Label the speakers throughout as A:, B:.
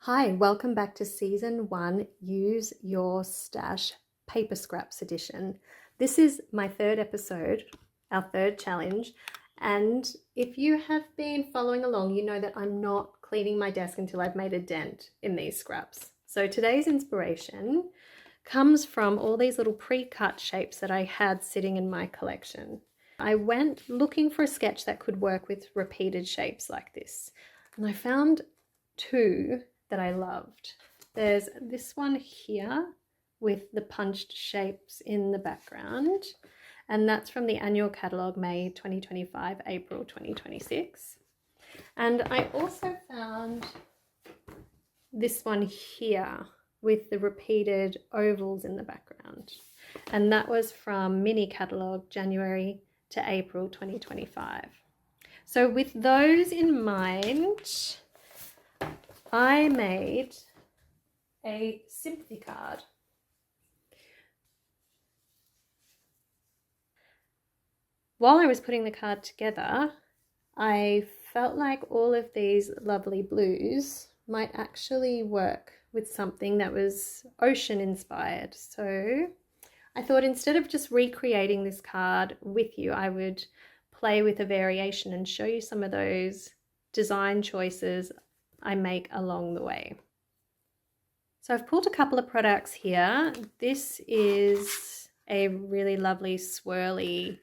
A: Hi, welcome back to Season 1, Use Your Stash Paper Scraps Edition. This is my third episode, our third challenge, and if you have been following along, you know that I'm not cleaning my desk until I've made a dent in these scraps. So today's inspiration comes from all these little pre-cut shapes that I had sitting in my collection. I went looking for a sketch that could work with repeated shapes like this, and I found two that I loved. There's this one here with the punched shapes in the background, and that's from the annual catalogue May 2025, April 2026. And I also found this one here with the repeated ovals in the background, and that was from mini catalogue January to April 2025. So with those in mind, I made a sympathy card. While I was putting the card together, I felt like all of these lovely blues might actually work with something that was ocean inspired. So I thought instead of just recreating this card with you, I would play with a variation and show you some of those design choices I make along the way. So I've pulled a couple of products here. This is a really lovely swirly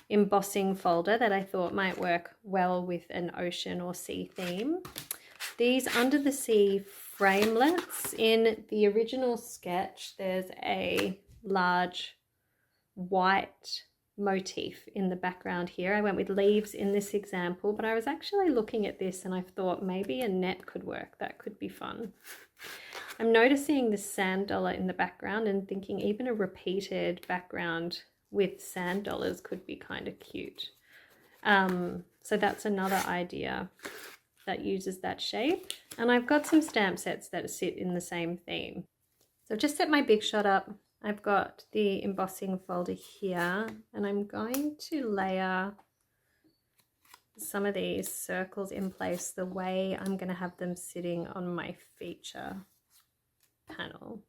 A: embossing folder that I thought might work well with an ocean or sea theme. These under the sea framelets, in the original sketch there's a large white motif in the background here. I went with leaves in this example, but I was actually looking at this and I thought maybe a net could work. That could be fun. I'm noticing the sand dollar in the background and thinking even a repeated background with sand dollars could be kind of cute. So that's another idea that uses that shape. And I've got some stamp sets that sit in the same theme. So I've just set my Big Shot up. I've got the embossing folder here, and I'm going to layer some of these circles in place the way I'm going to have them sitting on my feature panel.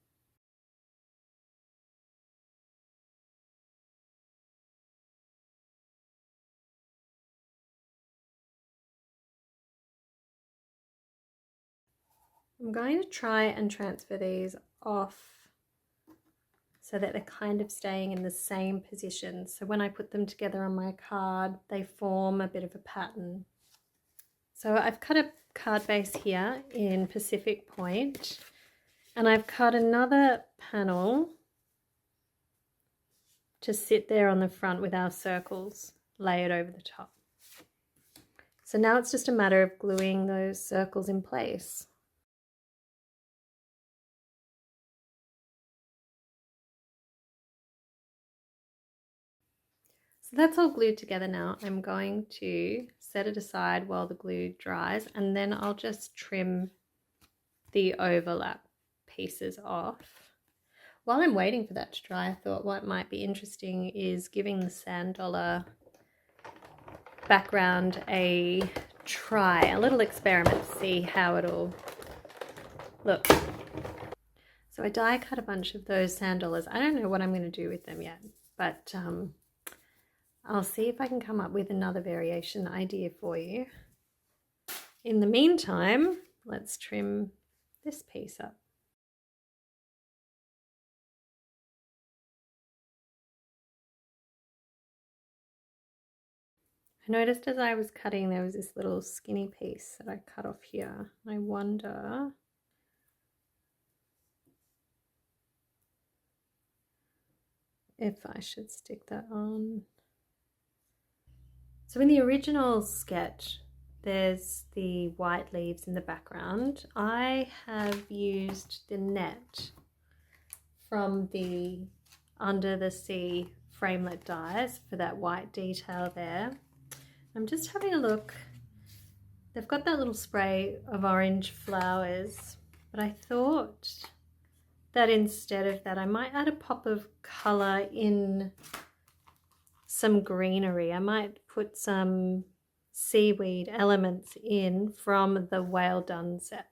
A: I'm going to try and transfer these off so that they're kind of staying in the same position. So when I put them together on my card, they form a bit of a pattern. So I've cut a card base here in Pacific Point, and I've cut another panel to sit there on the front with our circles layered over the top. So now it's just a matter of gluing those circles in place. So that's all glued together now. I'm going to set it aside while the glue dries, and then I'll just trim the overlap pieces off. While I'm waiting for that to dry, I thought what might be interesting is giving the sand dollar background a try, a little experiment to see how it'll look. So I die cut a bunch of those sand dollars. I don't know what I'm going to do with them yet, but I'll see if I can come up with another variation idea for you. In the meantime, let's trim this piece up. I noticed as I was cutting there was this little skinny piece that I cut off here. I wonder if I should stick that on. So in the original sketch, there's the white leaves in the background. I have used the net from the under the sea framelit dies for that white detail there. I'm just having a look. They've got that little spray of orange flowers, but I thought that instead of that I might add a pop of colour in some greenery. I might put some seaweed elements in from the Whale Done set.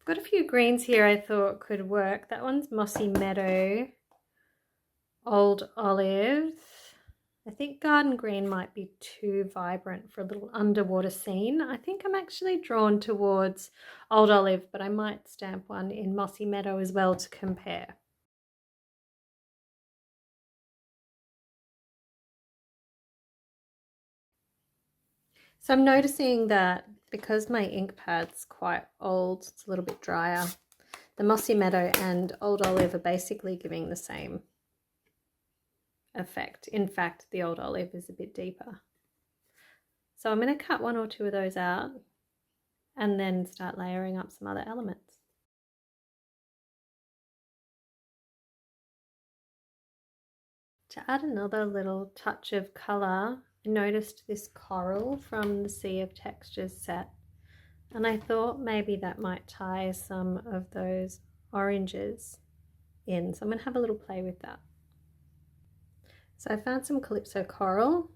A: I've got a few greens here I thought could work. That one's Mossy Meadow, Old Olive. I think Garden Green might be too vibrant for a little underwater scene. I think I'm actually drawn towards Old Olive, but I might stamp one in Mossy Meadow as well to compare. So I'm noticing that because my ink pad's quite old, it's a little bit drier, the Mossy Meadow and Old Olive are basically giving the same effect. In fact, the Old Olive is a bit deeper. So I'm going to cut one or two of those out and then start layering up some other elements. To add another little touch of colour, I noticed this coral from the Sea of Textures set, and I thought maybe that might tie some of those oranges in. So I'm going to have a little play with that. So I found some Calypso coral.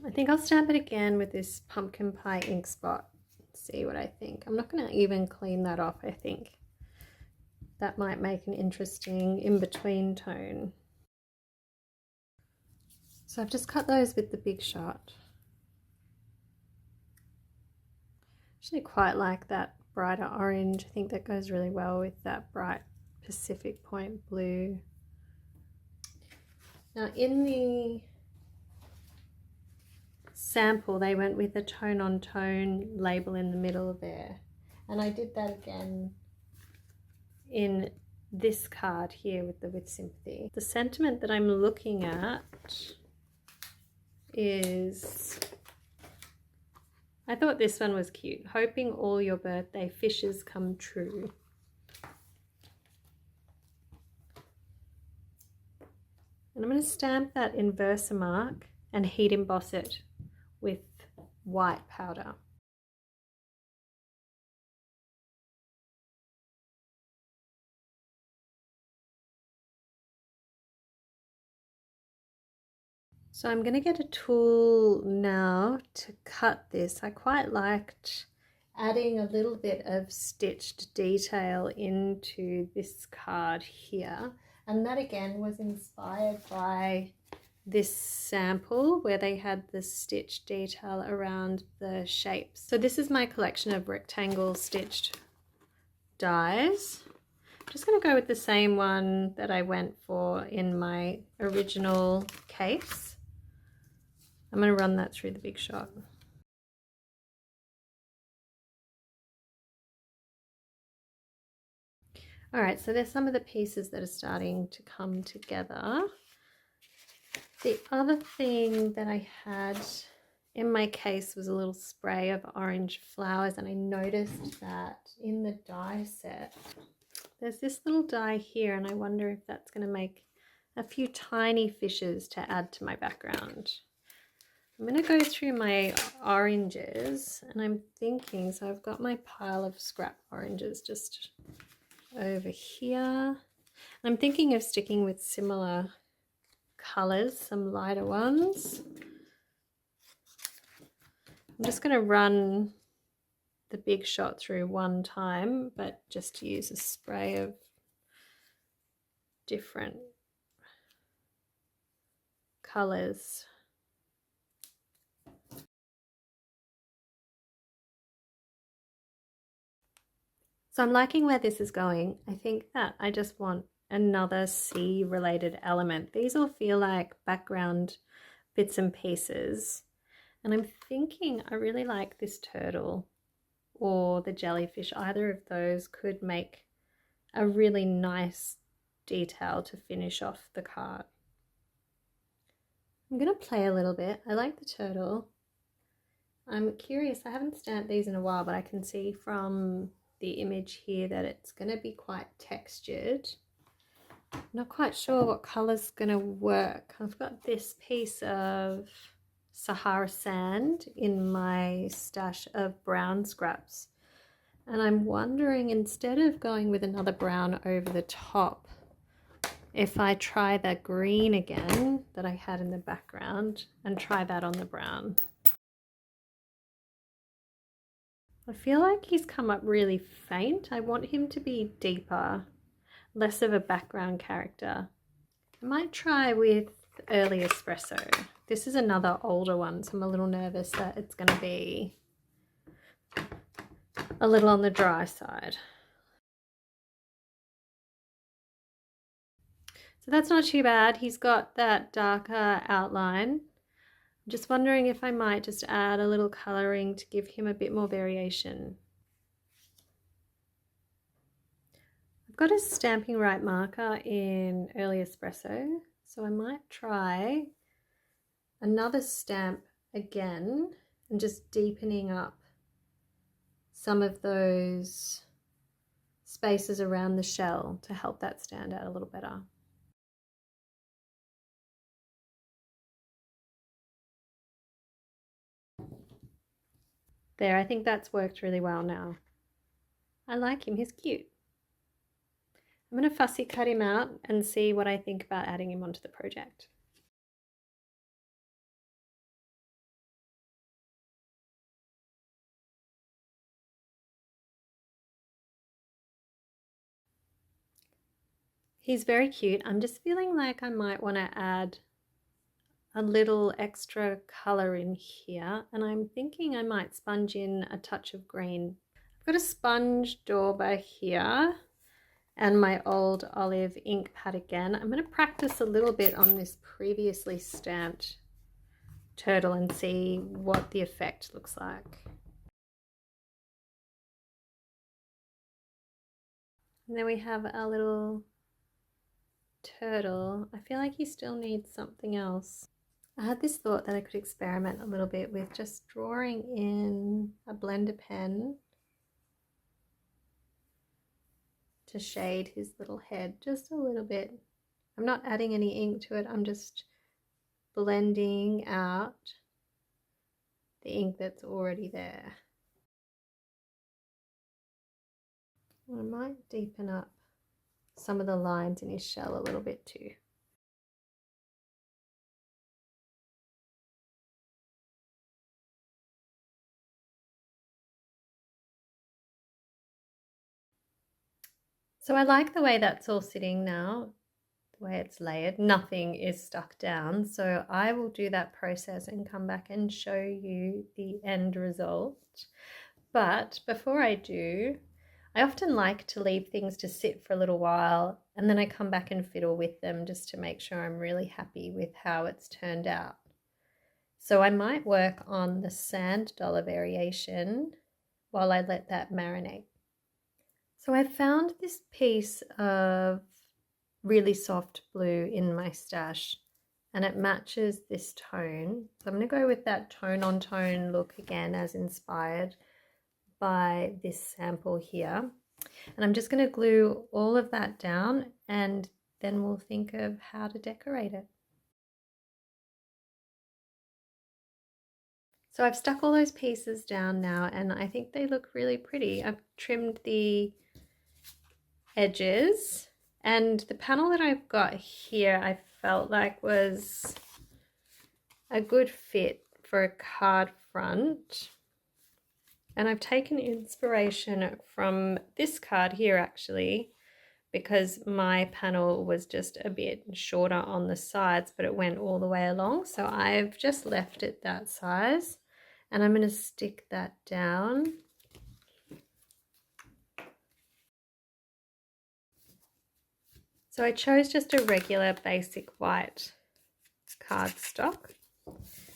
A: I think I'll stamp it again with this pumpkin pie ink spot. See what I think. I'm not going to even clean that off. I think that might make an interesting in-between tone. So I've just cut those with the Big Shot. Actually quite like that brighter orange. I think that goes really well with that bright Pacific Point blue. Now in the sample they went with a tone on tone label in the middle there, and I did that again in this card here with sympathy. The sentiment that I'm looking at is, I thought this one was cute. Hoping all your birthday fishes come true. And I'm going to stamp that in Versamark and heat emboss it with white powder. So I'm going to get a tool now to cut this. I quite liked adding a little bit of stitched detail into this card here. And that again was inspired by this sample where they had the stitch detail around the shapes. So this is my collection of rectangle stitched dies. I'm just going to go with the same one that I went for in my original case. I'm going to run that through the Big Shot. All right, so there's some of the pieces that are starting to come together. The other thing that I had in my case was a little spray of orange flowers, and I noticed that in the die set, there's this little die here, and I wonder if that's going to make a few tiny fishes to add to my background. I'm going to go through my oranges, and I'm thinking, so I've got my pile of scrap oranges just over here. I'm thinking of sticking with similar colors, some lighter ones. I'm just going to run the Big Shot through one time, but just to use a spray of different colors. So I'm liking where this is going. I think that I just want another sea related element. These all feel like background bits and pieces. And I'm thinking I really like this turtle or the jellyfish. Either of those could make a really nice detail to finish off the card. I'm going to play a little bit. I like the turtle. I'm curious, I haven't stamped these in a while, but I can see from the image here that it's going to be quite textured. Not quite sure what color's going to work. I've got this piece of Sahara sand in my stash of brown scraps, and I'm wondering, instead of going with another brown over the top, if I try that green again that I had in the background and try that on the brown. I feel like he's come up really faint. I want him to be deeper, less of a background character. I might try with early espresso. This is another older one, so I'm a little nervous that it's going to be a little on the dry side. So that's not too bad. He's got that darker outline. I'm just wondering if I might just add a little colouring to give him a bit more variation. I've got a stamping right marker in early espresso, so I might try another stamp again and just deepening up some of those spaces around the shell to help that stand out a little better. There, I think that's worked really well now. I like him, he's cute. I'm going to fussy cut him out and see what I think about adding him onto the project. He's very cute. I'm just feeling like I might want to add a little extra color in here, and I'm thinking I might sponge in a touch of green. I've got a sponge dauber here and my old olive ink pad again. I'm going to practice a little bit on this previously stamped turtle and see what the effect looks like. And then we have our little turtle. I feel like he still needs something else. I had this thought that I could experiment a little bit with just drawing in a blender pen to shade his little head just a little bit. I'm not adding any ink to it, I'm just blending out the ink that's already there. I might deepen up some of the lines in his shell a little bit too. So I like the way that's all sitting now, the way it's layered. Nothing is stuck down. So I will do that process and come back and show you the end result. But before I do, I often like to leave things to sit for a little while and then I come back and fiddle with them just to make sure I'm really happy with how it's turned out. So I might work on the sand dollar variation while I let that marinate. So I found this piece of really soft blue in my stash and it matches this tone. So I'm going to go with that tone on tone look again as inspired by this sample here. And I'm just going to glue all of that down and then we'll think of how to decorate it. So I've stuck all those pieces down now and I think they look really pretty. I've trimmed the edges and the panel that I've got here I felt like was a good fit for a card front, and I've taken inspiration from this card here actually because my panel was just a bit shorter on the sides but it went all the way along, so I've just left it that size and I'm going to stick that down. So I chose just a regular basic white cardstock.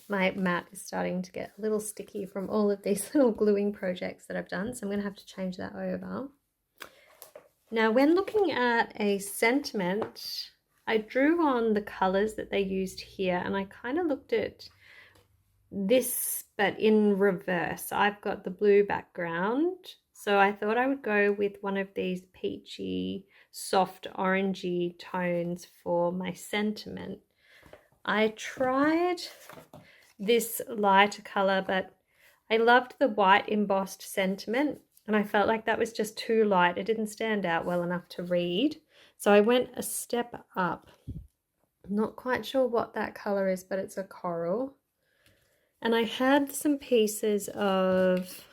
A: My mat is starting to get a little sticky from all of these little gluing projects that I've done, so I'm going to have to change that over. Now when looking at a sentiment, I drew on the colours that they used here and I kind of looked at this but in reverse. I've got the blue background, so I thought I would go with one of these peachy soft orangey tones for my sentiment. I tried this lighter color but I loved the white embossed sentiment and I felt like that was just too light. It didn't stand out well enough to read. So I went a step up. I'm not quite sure what that color is, but it's a coral. And I had some pieces of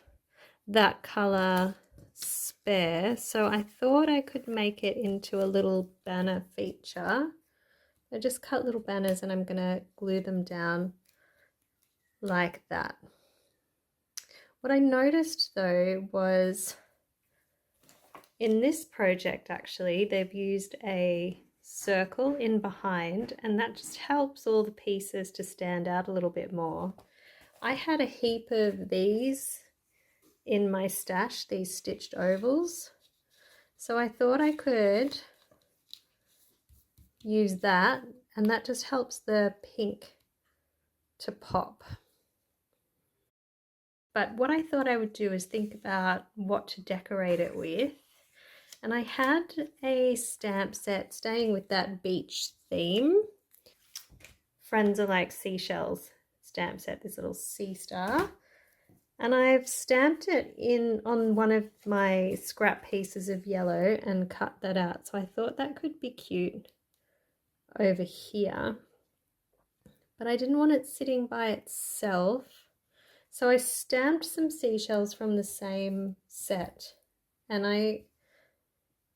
A: that color spare, so I thought I could make it into a little banner feature. I just cut little banners and I'm gonna glue them down like that. What I noticed though was in this project actually they've used a circle in behind, and that just helps all the pieces to stand out a little bit more. I had a heap of these in my stash, these stitched ovals, so I thought I could use that, and that just helps the pink to pop. But what I thought I would do is think about what to decorate it with. And I had a stamp set staying with that beach theme. Friends are like seashells stamp set, this little sea star. And I've stamped it in on one of my scrap pieces of yellow and cut that out. So I thought that could be cute over here. But I didn't want it sitting by itself. So I stamped some seashells from the same set, and I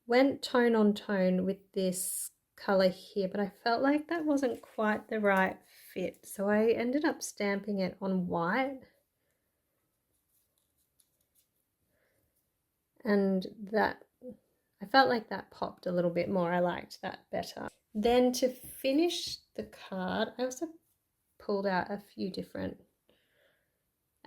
A: went tone on tone with this color here, but I felt like that wasn't quite the right fit. So I ended up stamping it on white, and that I felt like that popped a little bit more. I liked that better. Then to finish the card, I also pulled out a few different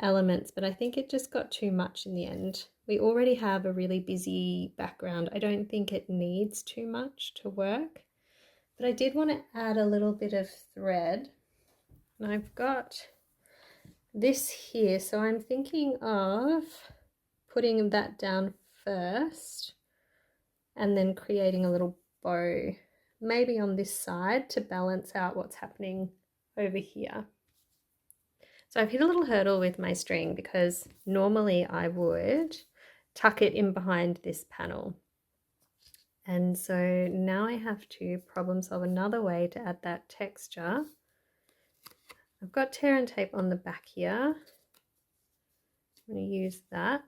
A: elements, but I think it just got too much in the end. We already have a really busy background. I don't think it needs too much to work, but I did want to add a little bit of thread, and I've got this here, so I'm thinking of putting that down first and then creating a little bow, maybe on this side to balance out what's happening over here. So I've hit a little hurdle with my string because normally I would tuck it in behind this panel. And so now I have to problem solve another way to add that texture. I've got tear and tape on the back here. I'm going to use that.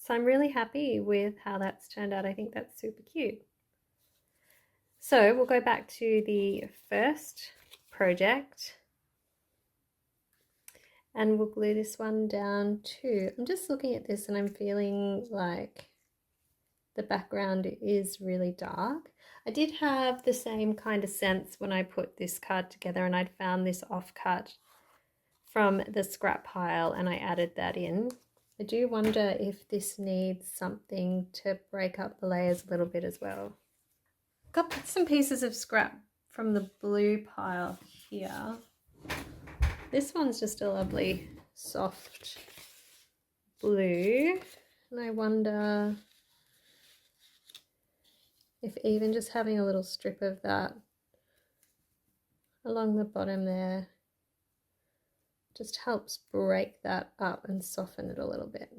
A: So I'm really happy with how that's turned out. I think that's super cute. So we'll go back to the first project and we'll glue this one down too. I'm just looking at this and I'm feeling like the background is really dark. I did have the same kind of sense when I put this card together, and I'd found this offcut from the scrap pile and I added that in. I do wonder if this needs something to break up the layers a little bit as well. Got some pieces of scrap from the blue pile here. This one's just a lovely soft blue, and I wonder if even just having a little strip of that along the bottom there just helps break that up and soften it a little bit.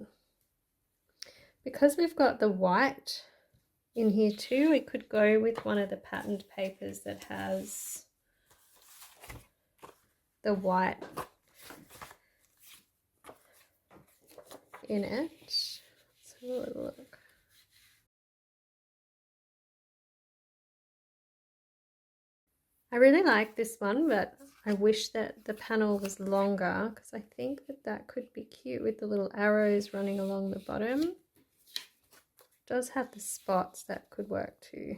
A: Because we've got the white in here too, we could go with one of the patterned papers that has the white in it. Let's have a little look. I really like this one, but I wish that the panel was longer because I think that that could be cute with the little arrows running along the bottom. It does have the spots that could work too.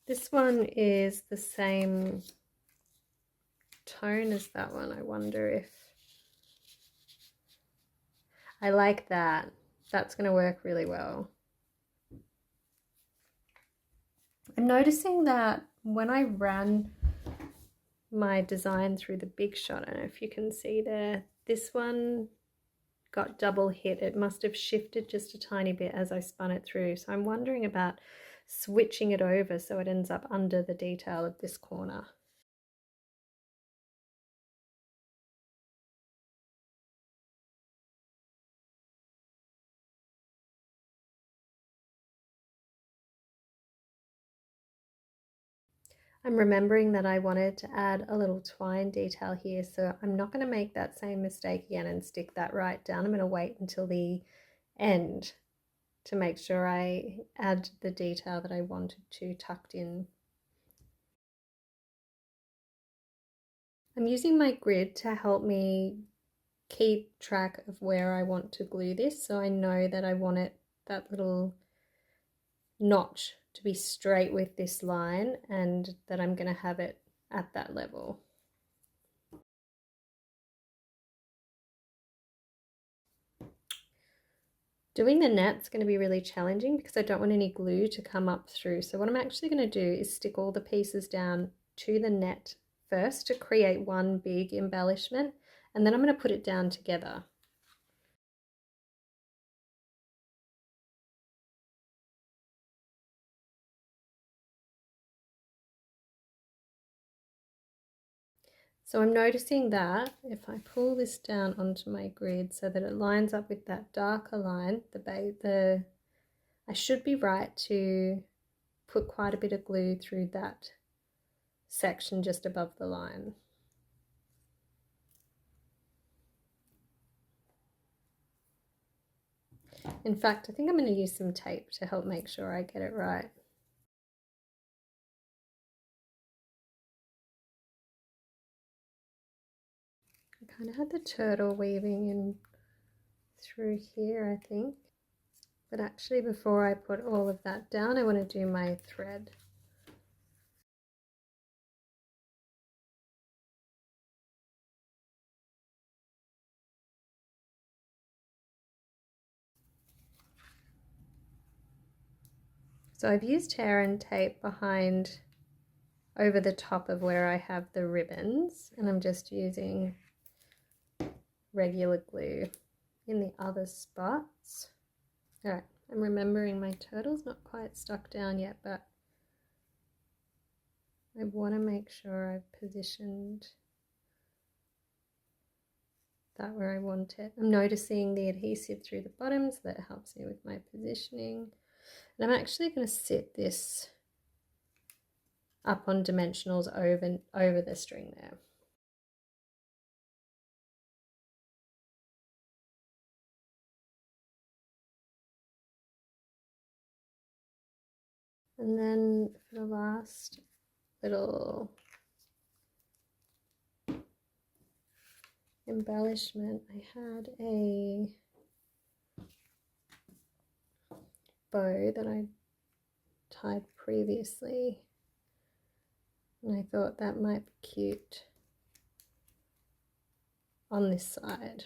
A: This one is the same tone as that one. I wonder if I like that. That's going to work really well. I'm noticing that when I ran my design through the Big Shot, I don't know if you can see there, this one got double hit. It must have shifted just a tiny bit as I spun it through. So I'm wondering about switching it over so it ends up under the detail of this corner. I'm remembering that I wanted to add a little twine detail here, so I'm not going to make that same mistake again and stick that right down. I'm going to wait until the end to make sure I add the detail that I wanted to tucked in. I'm using my grid to help me keep track of where I want to glue this, so I know that I want it, that little notch, to be straight with this line and that I'm going to have it at that level. Doing the net's going to be really challenging because I don't want any glue to come up through. So what I'm actually going to do is stick all the pieces down to the net first to create one big embellishment, and then I'm going to put it down together. So I'm noticing that if I pull this down onto my grid so that it lines up with that darker line, I should be right to put quite a bit of glue through that section just above the line. In fact, I think I'm going to use some tape to help make sure I get it right. I kind of had the turtle weaving in through here, I think. But actually, before I put all of that down, I want to do my thread. So I've used hair and tape behind over the top of where I have the ribbons, and I'm just using regular glue in the other spots. All right, I'm remembering my turtle's not quite stuck down yet, but I want to make sure I've positioned that where I want it. I'm noticing the adhesive through the bottom, so that helps me with my positioning. And I'm actually going to sit this up on dimensionals over the string there. And then for the last little embellishment, I had a bow that I tied previously, and I thought that might be cute on this side.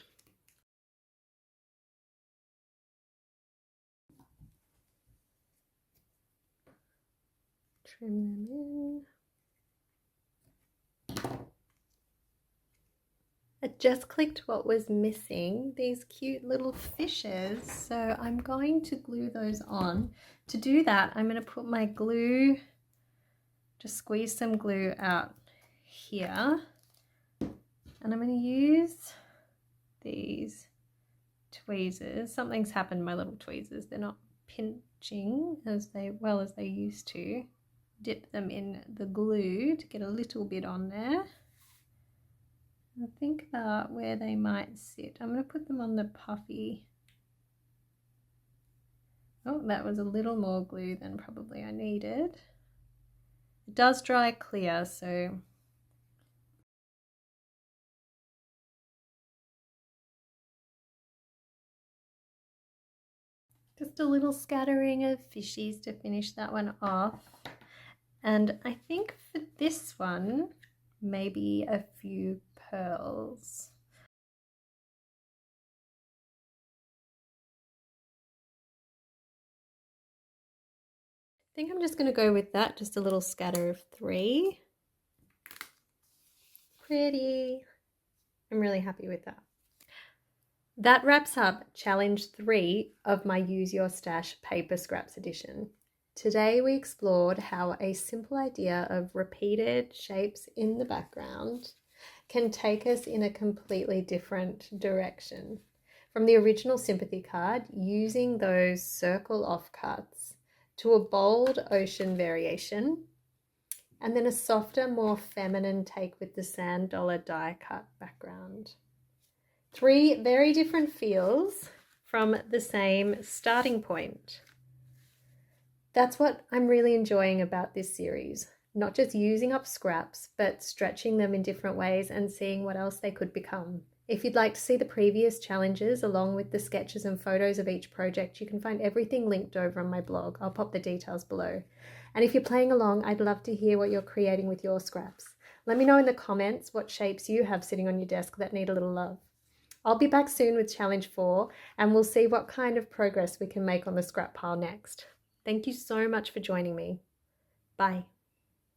A: Trim them in. I just clicked what was missing, these cute little fishes, so I'm going to glue those on. To do that, I'm going to put my glue, just squeeze some glue out here, and I'm going to use these tweezers. Something's happened to my little tweezers. They're not pinching as well as they used to. Dip them in the glue to get a little bit on there. And think about where they might sit. I'm going to put them on the puffy. Oh, that was a little more glue than probably I needed. It does dry clear, so just a little scattering of fishies to finish that one off. And I think for this one, maybe a few pearls. think I'm just going to go with that, just a little scatter of 3. Pretty. I'm really happy with that. That wraps up challenge 3 of my Use Your Stash paper scraps edition. Today we explored how a simple idea of repeated shapes in the background can take us in a completely different direction. From the original sympathy card, using those circle offcuts, to a bold ocean variation, and then a softer, more feminine take with the sand dollar die cut background. 3 very different feels from the same starting point. That's what I'm really enjoying about this series. Not just using up scraps, but stretching them in different ways and seeing what else they could become. If you'd like to see the previous challenges along with the sketches and photos of each project, you can find everything linked over on my blog. I'll pop the details below. And if you're playing along, I'd love to hear what you're creating with your scraps. Let me know in the comments what shapes you have sitting on your desk that need a little love. I'll be back soon with challenge 4, and we'll see what kind of progress we can make on the scrap pile next. Thank you so much for joining me. Bye.